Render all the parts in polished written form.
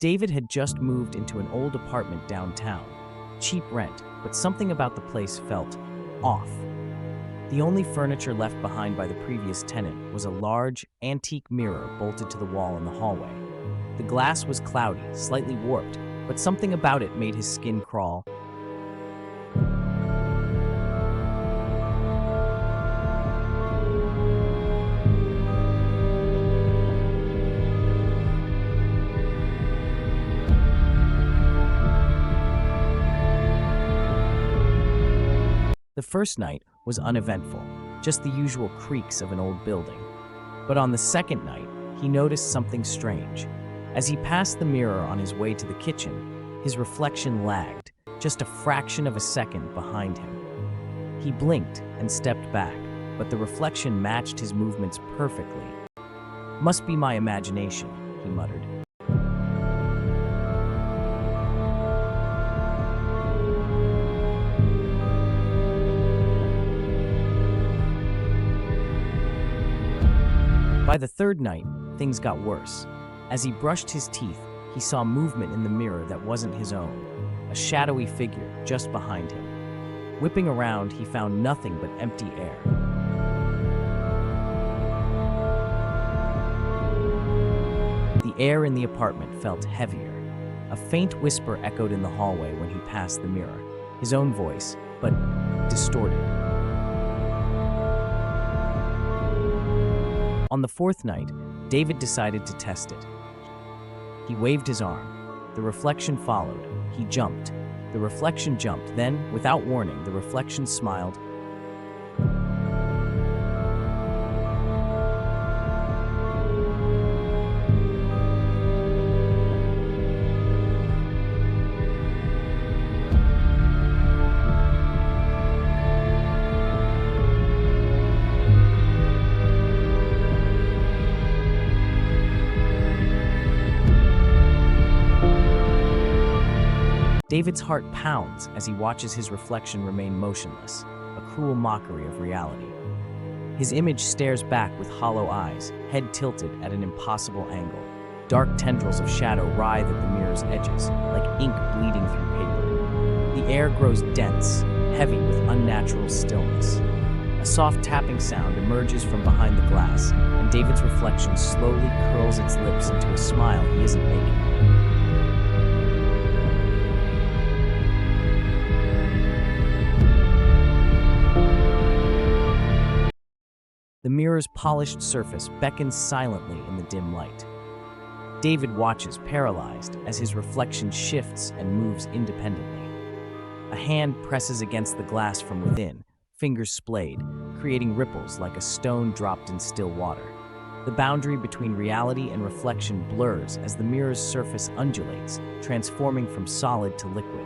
David had just moved into an old apartment downtown. Cheap rent, but something about the place felt off. The only furniture left behind by the previous tenant was a large, antique mirror bolted to the wall in the hallway. The glass was cloudy, slightly warped, but something about it made his skin crawl. The first night was uneventful, just the usual creaks of an old building. But on the second night, he noticed something strange. As he passed the mirror on his way to the kitchen, his reflection lagged, just a fraction of a second behind him. He blinked and stepped back, but the reflection matched his movements perfectly. "Must be my imagination," he muttered. By the third night, things got worse. As he brushed his teeth, he saw movement in the mirror that wasn't his own, a shadowy figure just behind him. Whipping around, he found nothing but empty air. The air in the apartment felt heavier. A faint whisper echoed in the hallway when he passed the mirror, his own voice, but distorted. On the fourth night, David decided to test it. He waved his arm. The reflection followed. He jumped. The reflection jumped. Then, without warning, the reflection smiled. David's heart pounds as he watches his reflection remain motionless, a cruel mockery of reality. His image stares back with hollow eyes, head tilted at an impossible angle. Dark tendrils of shadow writhe at the mirror's edges, like ink bleeding through paper. The air grows dense, heavy with unnatural stillness. A soft tapping sound emerges from behind the glass, and David's reflection slowly curls its lips into a smile he isn't making. The mirror's polished surface beckons silently in the dim light. David watches, paralyzed, as his reflection shifts and moves independently. A hand presses against the glass from within, fingers splayed, creating ripples like a stone dropped in still water. The boundary between reality and reflection blurs as the mirror's surface undulates, transforming from solid to liquid.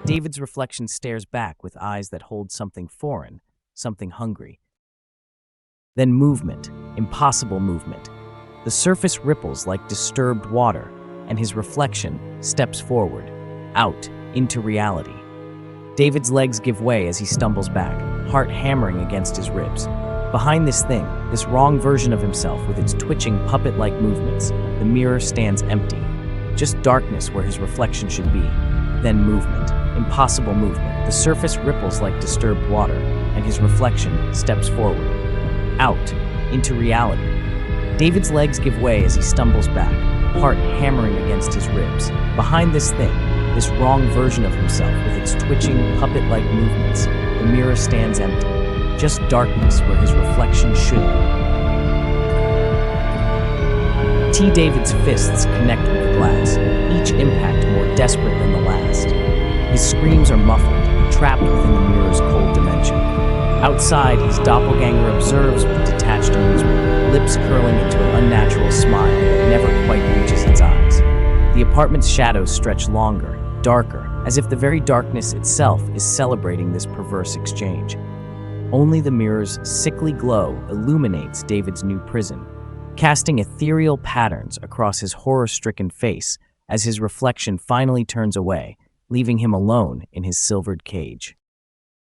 David's reflection stares back with eyes that hold something foreign, something hungry. Then movement, impossible movement. The surface ripples like disturbed water, and his reflection steps forward, out, into reality. David's legs give way as he stumbles back, heart hammering against his ribs. Behind this thing, this wrong version of himself with its twitching puppet-like movements, the mirror stands empty. Just darkness where his reflection should be. Then movement, impossible movement. The surface ripples like disturbed water, and his reflection steps forward, out, into reality. David's legs give way as he stumbles back, heart hammering against his ribs. Behind this thing, this wrong version of himself with its twitching, puppet-like movements, the mirror stands empty, just darkness where his reflection should be. David's fists connect with the glass, each impact more desperate than the last. His screams are muffled, trapped within the mirror's cold dimension. Outside, his doppelganger observes with detached amusement, lips curling into an unnatural smile that never quite reaches its eyes. The apartment's shadows stretch longer, darker, as if the very darkness itself is celebrating this perverse exchange. Only the mirror's sickly glow illuminates David's new prison, casting ethereal patterns across his horror-stricken face as his reflection finally turns away, leaving him alone in his silvered cage.